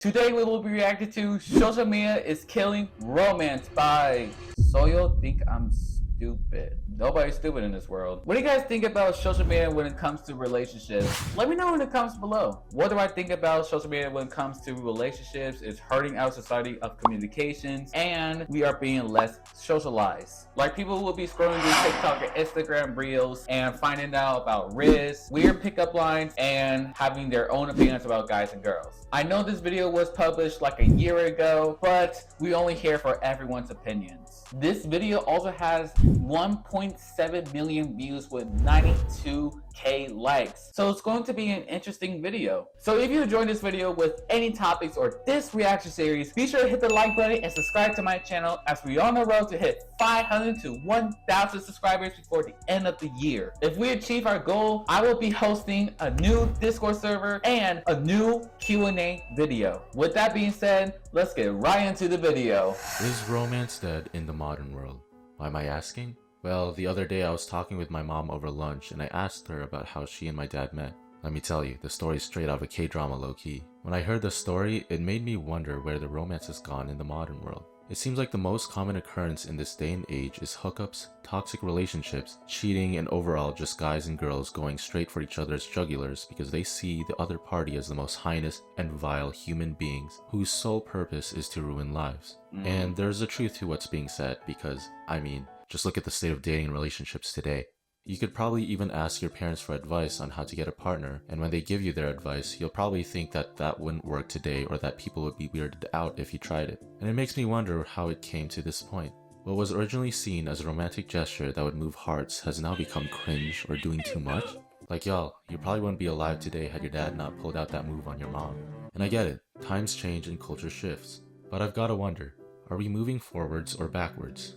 Today we will be reacting to Social Media is Killing Romance by Soyo Think I'm Stupid. Nobody's stupid in this world. What do you guys think about social media when it comes to relationships? Let me know in the comments below. What do I think about social media when it comes to relationships? It's hurting our society of communications and we are being less socialized. Like people will be scrolling through TikTok and Instagram reels and finding out about Riz, weird pickup lines, and having their own opinions about guys and girls. I know this video was published like a year ago, but we only hear for everyone's opinions. This video also has 1.7 million views with 92k likes. So it's going to be an interesting video. So if you enjoyed this video with any topics or this reaction series, be sure to hit the like button and subscribe to my channel as we're on the road to hit 500 to 1,000 subscribers before the end of the year. If we achieve our goal, I will be hosting a new Discord server and a new Q&A video. With that being said, let's get right into the video. Is romance dead in the modern world? Why am I asking? Well, the other day I was talking with my mom over lunch and I asked her about how she and my dad met. Let me tell you, the story is straight out of a K-drama low-key. When I heard the story, it made me wonder where the romance has gone in the modern world. It seems like the most common occurrence in this day and age is hookups, toxic relationships, cheating, and overall just guys and girls going straight for each other's jugulars because they see the other party as the most heinous and vile human beings whose sole purpose is to ruin lives. And there's a truth to what's being said because, just look at the state of dating and relationships today. You could probably even ask your parents for advice on how to get a partner, and when they give you their advice, you'll probably think that that wouldn't work today or that people would be weirded out if you tried it. And it makes me wonder how it came to this point. What was originally seen as a romantic gesture that would move hearts has now become cringe or doing too much. Like y'all, you probably wouldn't be alive today had your dad not pulled out that move on your mom. And I get it, times change and culture shifts. But I've gotta wonder, are we moving forwards or backwards?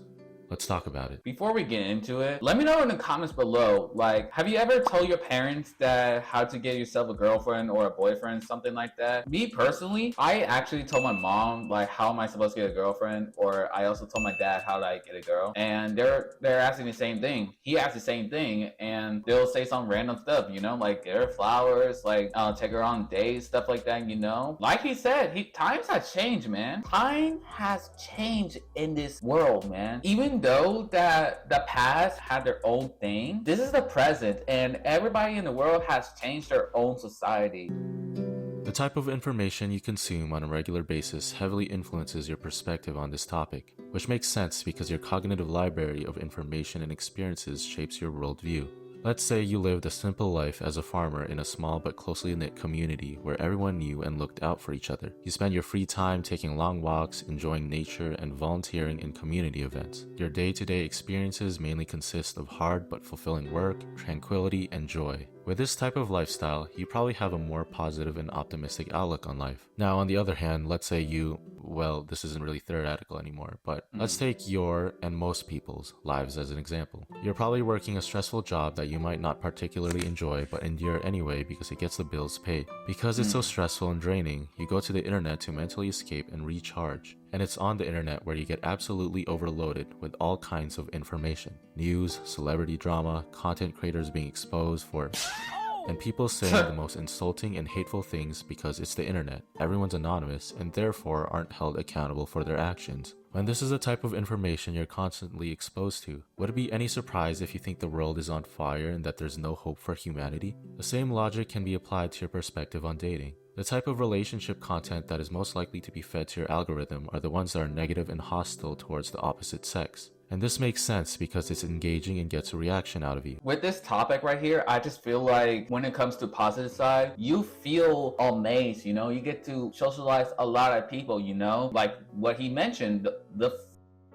Let's talk about it. Before we get into it, let me know in the comments below, like, have you ever told your parents that how to get yourself a girlfriend or a boyfriend, something like that? Me personally, I actually told my mom, like, how am I supposed to get a girlfriend? Or I also told my dad how do I get a girl? And they're asking the same thing. He asked the same thing, and they'll say some random stuff, you know, like get her flowers, like take her on dates, stuff like that, you know? Like he said, times have changed, man. Time has changed in this world, man. Even though that the past had their own thing, this is the present, and everybody in the world has changed their own society. The type of information you consume on a regular basis heavily influences your perspective on this topic, which makes sense because your cognitive library of information and experiences shapes your worldview. Let's say you lived a simple life as a farmer in a small but closely knit community where everyone knew and looked out for each other. You spend your free time taking long walks, enjoying nature, and volunteering in community events. Your day-to-day experiences mainly consist of hard but fulfilling work, tranquility, and joy. With this type of lifestyle, you probably have a more positive and optimistic outlook on life. Now, on the other hand, let's say well, this isn't really theoretical anymore, but let's take your and most people's lives as an example. You're probably working a stressful job that you might not particularly enjoy, but endure anyway because it gets the bills paid. Because it's so stressful and draining, you go to the internet to mentally escape and recharge. And it's on the internet where you get absolutely overloaded with all kinds of information. News, celebrity drama, content creators being exposed for and people saying the most insulting and hateful things because it's the internet. Everyone's anonymous and therefore aren't held accountable for their actions. When this is the type of information you're constantly exposed to, would it be any surprise if you think the world is on fire and that there's no hope for humanity? The same logic can be applied to your perspective on dating. The type of relationship content that is most likely to be fed to your algorithm are the ones that are negative and hostile towards the opposite sex. And this makes sense because it's engaging and gets a reaction out of you. With this topic right here, I just feel like when it comes to positive side, you feel amazed, you know? You get to socialize a lot of people, you know? Like what he mentioned, the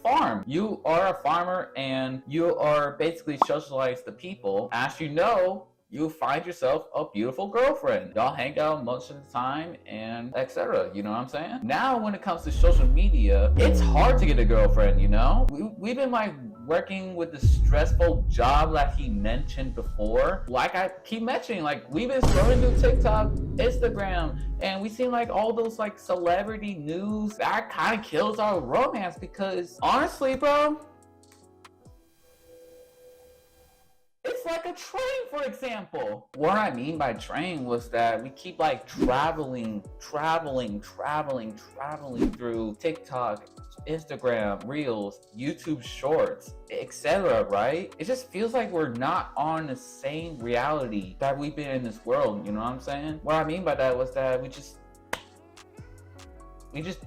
farm. You are a farmer and you are basically socialize the people. As you know, you find yourself a beautiful girlfriend. Y'all hang out most of the time and etc. You know what I'm saying? Now, when it comes to social media, it's hard to get a girlfriend, you know? We've been like working with the stressful job that he mentioned before. Like I keep mentioning, like we've been scrolling through TikTok, Instagram, and we see like all those like celebrity news. That kind of kills our romance because honestly, bro, it's like a train, for example. What I mean by train was that we keep like traveling through TikTok, Instagram, Reels, YouTube Shorts, etc., right? It just feels like we're not on the same reality that we've been in this world, you know what I'm saying? What I mean by that was that we just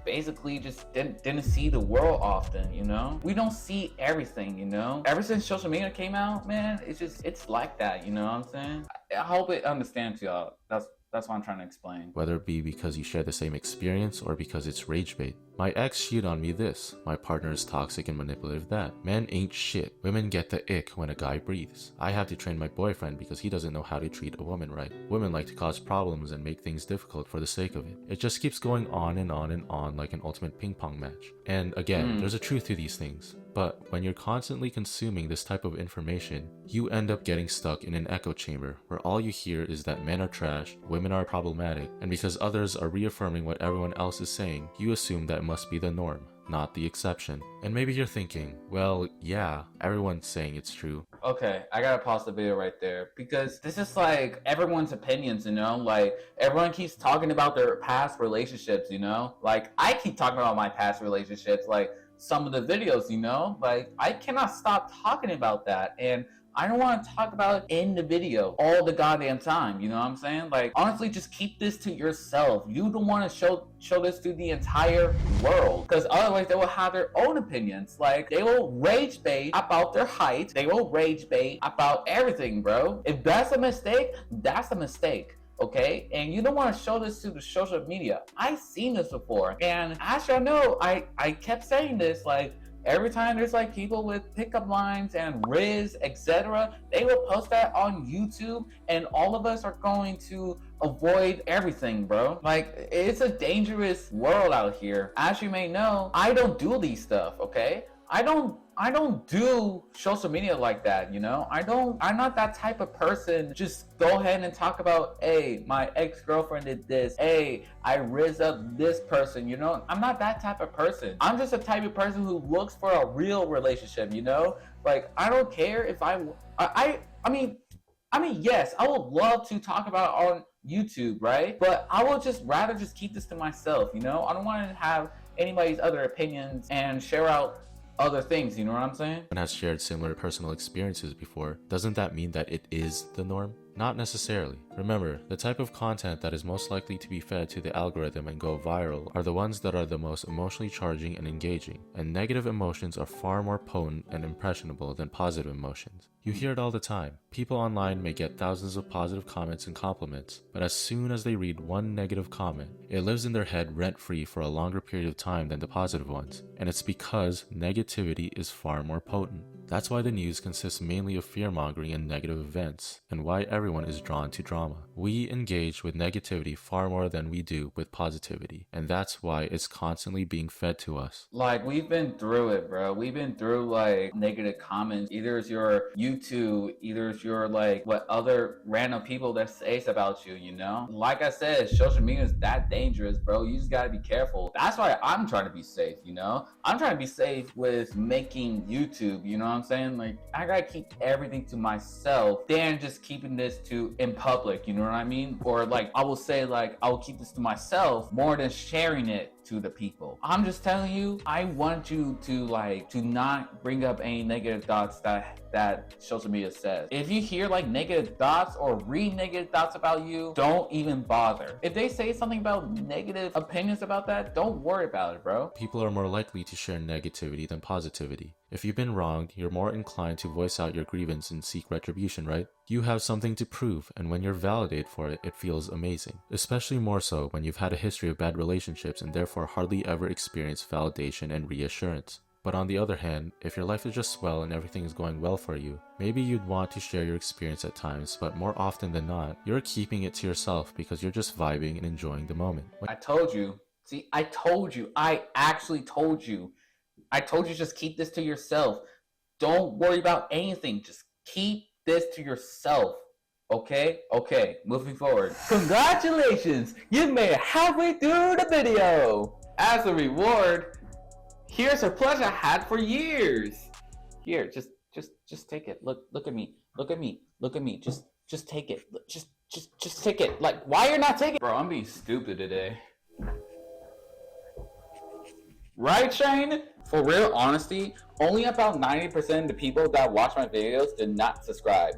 basically just didn't see the world often, you know? We don't see everything, you know? Ever since social media came out, man, it's like that, you know what I'm saying? I hope it understands y'all. That's what I'm trying to explain. Whether it be because you share the same experience or because it's rage bait. My ex cheated on me this, my partner is toxic and manipulative that. Men ain't shit. Women get the ick when a guy breathes. I have to train my boyfriend because he doesn't know how to treat a woman right. Women like to cause problems and make things difficult for the sake of it. It just keeps going on and on and on like an ultimate ping pong match. And again, there's a truth to these things. But when you're constantly consuming this type of information, you end up getting stuck in an echo chamber where all you hear is that men are trash, women are problematic, and because others are reaffirming what everyone else is saying, you assume that must be the norm, not the exception. And maybe you're thinking, well, yeah, everyone's saying it's true. Okay, I gotta pause the video right there because this is like everyone's opinions, you know? Like everyone keeps talking about their past relationships, you know? Like I keep talking about my past relationships, like some of the videos, you know? Like I cannot stop talking about that, and I don't want to talk about it in the video all the goddamn time, you know what I'm saying? Like, honestly, just keep this to yourself. You don't want to show this to the entire world, because otherwise they will have their own opinions. Like, they will rage bait about their height. They will rage bait about everything, bro. If that's a mistake, that's a mistake. Okay, and you don't want to show this to the social media. I've seen this before, and as y'all know, I kept saying this, like, every time there's like people with pickup lines and Riz, etc., they will post that on YouTube, and all of us are going to avoid everything, bro. Like, it's a dangerous world out here. As you may know, I don't do these stuff, okay? I don't do social media like that, you know? I'm not that type of person. Just go ahead and talk about, hey, my ex-girlfriend did this. Hey, I riz up this person, you know? I'm not that type of person. I'm just a type of person who looks for a real relationship, you know? Like, I don't care if I mean, yes, I would love to talk about it on YouTube, right? But I would just rather just keep this to myself, you know? I don't want to have anybody's other opinions and share out other things, you know what I'm saying? And has shared similar personal experiences before, doesn't that mean that it is the norm? Not necessarily. Remember, the type of content that is most likely to be fed to the algorithm and go viral are the ones that are the most emotionally charging and engaging, and negative emotions are far more potent and impressionable than positive emotions. You hear it all the time. People online may get thousands of positive comments and compliments, but as soon as they read one negative comment, it lives in their head rent-free for a longer period of time than the positive ones, and it's because negativity is far more potent. That's why the news consists mainly of fear-mongering and negative events, and why everyone is drawn to drama. We engage with negativity far more than we do with positivity, and that's why it's constantly being fed to us. Like, we've been through it, bro. We've been through, like, negative comments. Either it's your YouTube, either it's your, like, what other random people that say about you, you know? Like I said, social media is that dangerous, bro. You just gotta be careful. That's why I'm trying to be safe, you know? I'm trying to be safe with making YouTube, you know what I'm saying? Like, I gotta keep everything to myself than just keeping this in public, you know what I mean? Or like, I will say, like, I will keep this to myself more than sharing it to the people. I'm just telling you, I want you to not bring up any negative thoughts that social media says. If you hear like negative thoughts or read negative thoughts about you, don't even bother. If they say something about negative opinions about that, don't worry about it, bro. People are more likely to share negativity than positivity. If you've been wronged, you're more inclined to voice out your grievance and seek retribution, right? You have something to prove, and when you're validated for it, it feels amazing. Especially more so when you've had a history of bad relationships and therefore hardly ever experienced validation and reassurance. But on the other hand, if your life is just swell and everything is going well for you, maybe you'd want to share your experience at times, but more often than not, you're keeping it to yourself because you're just vibing and enjoying the moment. I told you. See, I told you. I actually told you. I told you, just keep this to yourself. Don't worry about anything. Just keep this to yourself. Okay? Okay, moving forward. Congratulations! You've made it halfway through the video! As a reward, here's a plush I had for years. Here, just take it. Look at me. Look at me. Look at me. Just take it. Just take it. Like, why you're not taking? Bro, I'm being stupid today. Right, Shane? For real honesty, only about 90% of the people that watch my videos did not subscribe.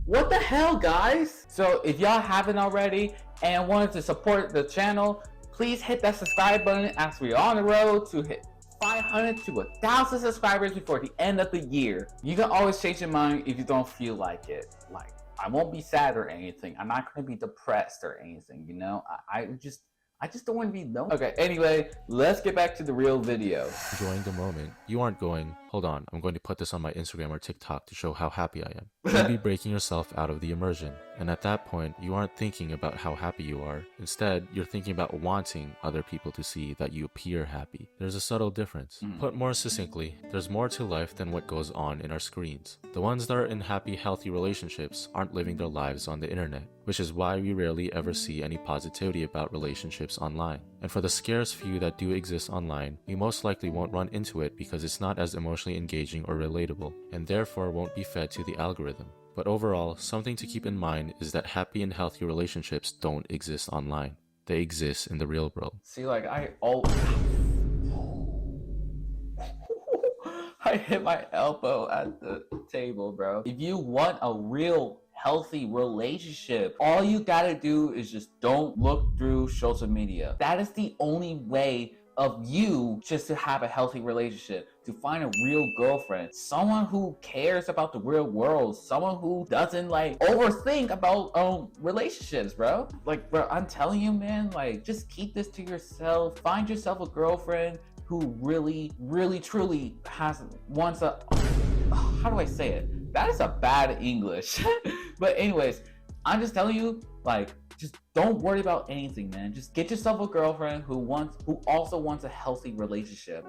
What the hell, guys? So if y'all haven't already and wanted to support the channel, please hit that subscribe button as we're on the road to hit 500 to 1,000 subscribers before the end of the year. You can always change your mind if you don't feel like it. Like, I won't be sad or anything. I'm not gonna be depressed or anything, you know? I just don't want to be known. Okay, anyway, let's get back to the real video. Enjoying the moment, you aren't going, hold on, I'm going to put this on my Instagram or TikTok to show how happy I am. You'd be breaking yourself out of the immersion. And at that point, you aren't thinking about how happy you are. Instead, you're thinking about wanting other people to see that you appear happy. There's a subtle difference. Put more succinctly, there's more to life than what goes on in our screens. The ones that are in happy, healthy relationships aren't living their lives on the internet, which is why we rarely ever see any positivity about relationships online. And for the scarce few that do exist online, we most likely won't run into it because it's not as emotionally engaging or relatable, and therefore won't be fed to the algorithm. But overall, something to keep in mind is that happy and healthy relationships don't exist online. They exist in the real world. See, like, I hit my elbow at the table, bro. If you want a real healthy relationship, all you gotta do is just don't look through social media. That is the only way of you just to have a healthy relationship, to find a real girlfriend, someone who cares about the real world, someone who doesn't like overthink about relationships, bro. Like, bro, I'm telling you, man, like, just keep this to yourself. Find yourself a girlfriend who really truly wants a, how do I say it? That is a bad English. But anyways, I'm just telling you, like, just don't worry about anything, man. Just get yourself a girlfriend who also wants a healthy relationship.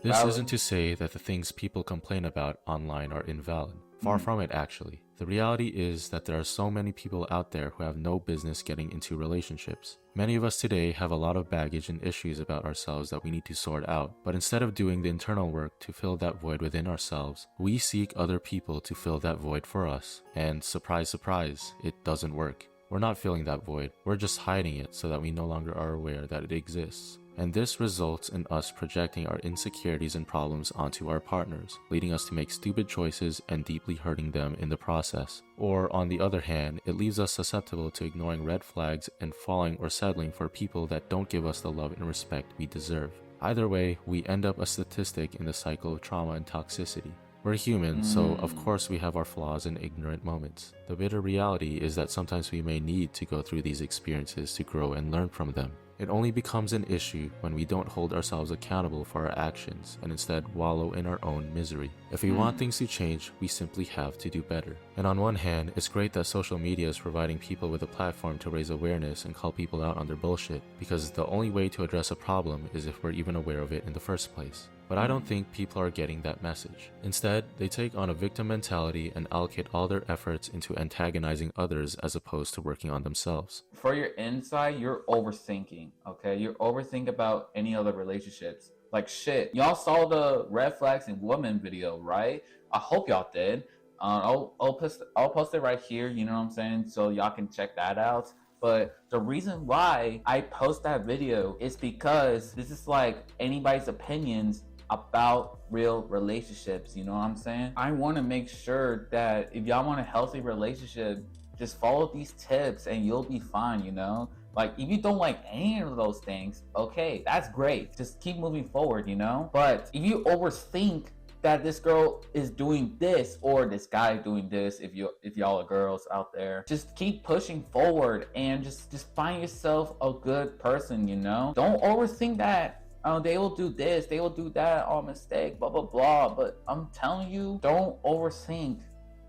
This isn't to say that the things people complain about online are invalid. Far from it, actually. The reality is that there are so many people out there who have no business getting into relationships. Many of us today have a lot of baggage and issues about ourselves that we need to sort out, but instead of doing the internal work to fill that void within ourselves, we seek other people to fill that void for us. And surprise, surprise, it doesn't work. We're not filling that void, we're just hiding it so that we no longer are aware that it exists. And this results in us projecting our insecurities and problems onto our partners, leading us to make stupid choices and deeply hurting them in the process. Or, on the other hand, it leaves us susceptible to ignoring red flags and falling or settling for people that don't give us the love and respect we deserve. Either way, we end up a statistic in the cycle of trauma and toxicity. We're human, so of course we have our flaws and ignorant moments. The bitter reality is that sometimes we may need to go through these experiences to grow and learn from them. It only becomes an issue when we don't hold ourselves accountable for our actions and instead wallow in our own misery. If we want things to change, we simply have to do better. And on one hand, it's great that social media is providing people with a platform to raise awareness and call people out on their bullshit, because the only way to address a problem is if we're even aware of it in the first place. But I don't think people are getting that message. Instead, they take on a victim mentality and allocate all their efforts into antagonizing others as opposed to working on themselves. For your inside, you're overthinking, okay? You're overthinking about any other relationships. Like, shit, y'all saw the red flags in women video, right? I hope y'all did. I'll post it right here, you know what I'm saying? So y'all can check that out. But the reason why I post that video is because this is like anybody's opinions about real relationships, you know what I'm saying? I want to make sure that if y'all want a healthy relationship, just follow these tips and you'll be fine, you know? Like, if you don't like any of those things, okay, that's great. Just keep moving forward, you know? But if you overthink that this girl is doing this or this guy doing this, if y'all are girls out there, just keep pushing forward and just find yourself a good person, you know? Don't overthink that they will do this, they will do that on mistake, blah blah blah. But I'm telling you, don't overthink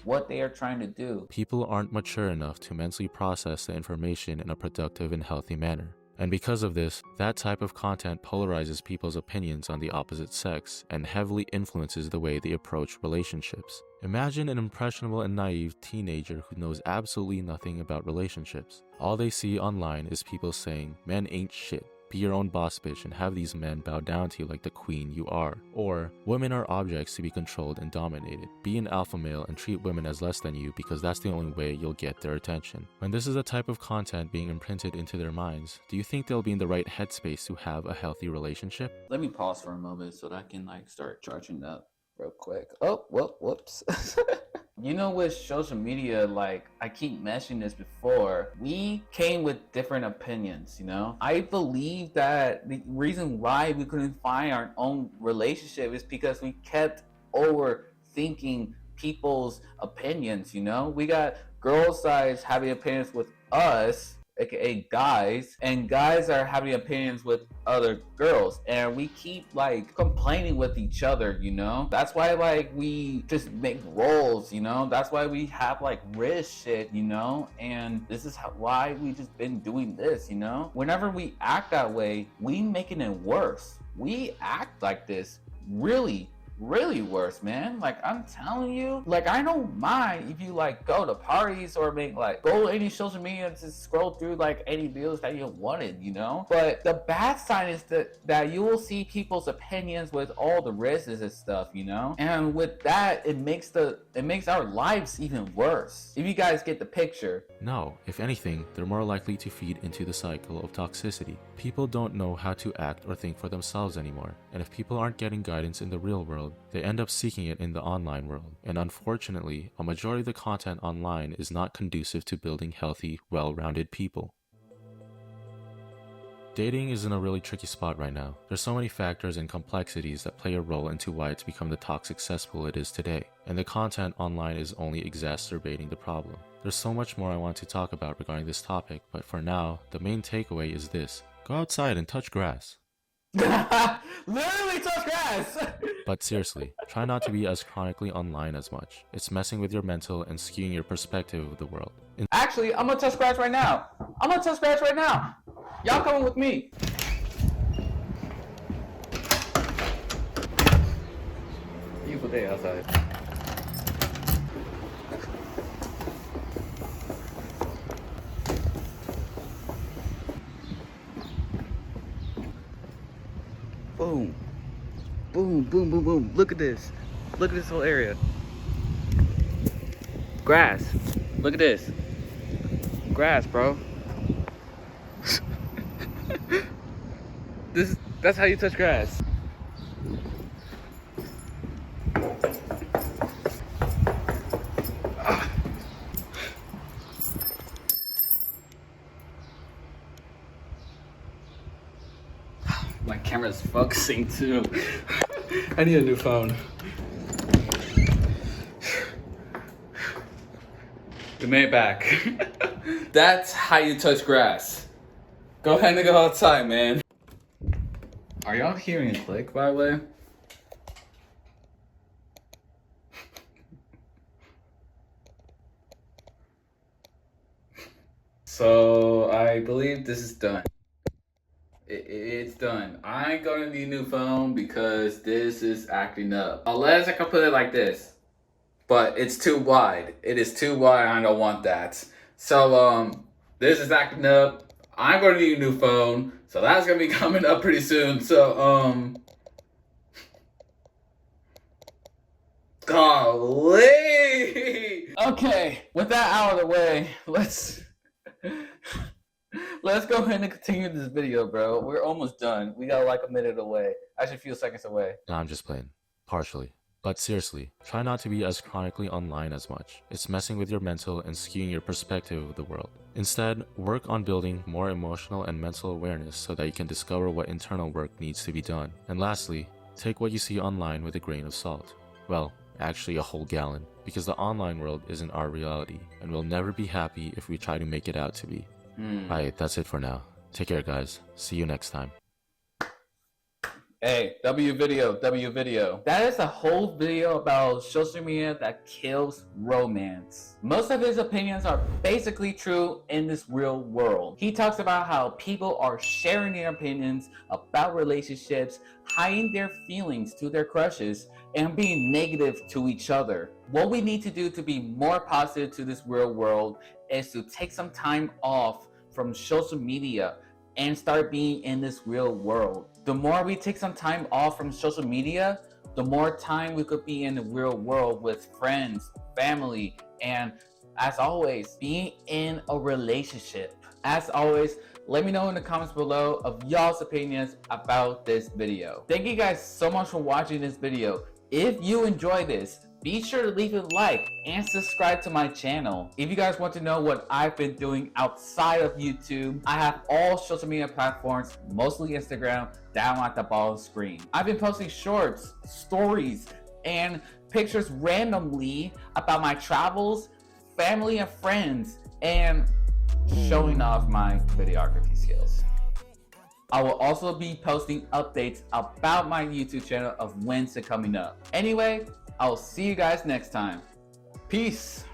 what they are trying to do. People aren't mature enough to mentally process the information in a productive and healthy manner. And because of this, that type of content polarizes people's opinions on the opposite sex and heavily influences the way they approach relationships. Imagine an impressionable and naive teenager who knows absolutely nothing about relationships. All they see online is people saying, "Men ain't shit. be your own boss bitch and have these men bow down to you like the queen you are. Or, women are objects to be controlled and dominated. Be an alpha male and treat women as less than you because that's the only way you'll get their attention. When this is the type of content being imprinted into their minds, do you think they'll be in the right headspace to have a healthy relationship? Let me pause for a moment so that I can start charging up real quick. Oh, well, whoops. You know, with social media, I keep mentioning this before, we came with different opinions, you know? I believe that the reason why we couldn't find our own relationship is because we kept overthinking people's opinions, you know? We got girl sides having opinions with us, aka guys, and guys are having opinions with other girls, and we keep complaining with each other, you know? That's why we just make roles, you know? That's why we have wrist shit, you know? And this is why we just been doing this, you know? Whenever we act that way, we making it worse. We act like this really worse, man. I'm telling you, I don't mind if you go to parties or go any social media and just scroll through any videos that you wanted, you know? But the bad side is that you will see people's opinions with all the risks and stuff, you know? And with that, it makes our lives even worse. If you guys get the picture. No, if anything, they're more likely to feed into the cycle of toxicity. People don't know how to act or think for themselves anymore, and if people aren't getting guidance in the real world, they end up seeking it in the online world. And unfortunately, a majority of the content online is not conducive to building healthy, well-rounded people. Dating is in a really tricky spot right now. There's so many factors and complexities that play a role into why it's become the toxic cesspool it is today, and the content online is only exacerbating the problem. There's so much more I want to talk about regarding this topic, but for now, the main takeaway is this: go outside and touch grass. Literally touch grass! But seriously, try not to be as chronically online as much. It's messing with your mental and skewing your perspective of the world. Actually, I'm gonna touch grass right now. Y'all coming with me. Beautiful day outside. Boom. Boom, boom, boom, boom. Look at this. Look at this whole area. Grass. Look at this. Grass, bro. That's how you touch grass. My camera's focusing too. I need a new phone. We made it back. That's how you touch grass. Go ahead and go outside, man. Are y'all hearing a click, by the way? So I believe this is done. It's done. I ain't gonna need a new phone because this is acting up. Unless I can put it like this. But it's too wide. It is too wide. I don't want that. So this is acting up. I'm gonna need a new phone. So that's gonna be coming up pretty soon. So golly. Okay, with that out of the way, let's go ahead and continue this video, bro. We're almost done. We got a minute away. Actually, a few seconds away. No, I'm just playing. Partially. But seriously, try not to be as chronically online as much. It's messing with your mental and skewing your perspective of the world. Instead, work on building more emotional and mental awareness so that you can discover what internal work needs to be done. And lastly, take what you see online with a grain of salt. Well, actually a whole gallon, because the online world isn't our reality, and we'll never be happy if we try to make it out to be. Alright, that's it for now. Take care, guys. See you next time. Hey, W video. That is a whole video about social media that kills romance. Most of his opinions are basically true in this real world. He talks about how people are sharing their opinions about relationships, hiding their feelings to their crushes, and being negative to each other. What we need to do to be more positive to this real world is to take some time off from social media. and start being in this real world. The more we take some time off from social media, the more time we could be in the real world with friends, family, and as always, being in a relationship. As always, let me know in the comments below of y'all's opinions about this video. Thank you guys so much for watching this video. If you enjoyed this, be sure to leave a like and subscribe to my channel. If you guys want to know what I've been doing outside of YouTube, I have all social media platforms, mostly Instagram, down at the bottom screen. I've been posting shorts, stories, and pictures randomly about my travels, family and friends, and showing off my videography skills. I will also be posting updates about my YouTube channel of when's it coming up. Anyway, I'll see you guys next time. Peace.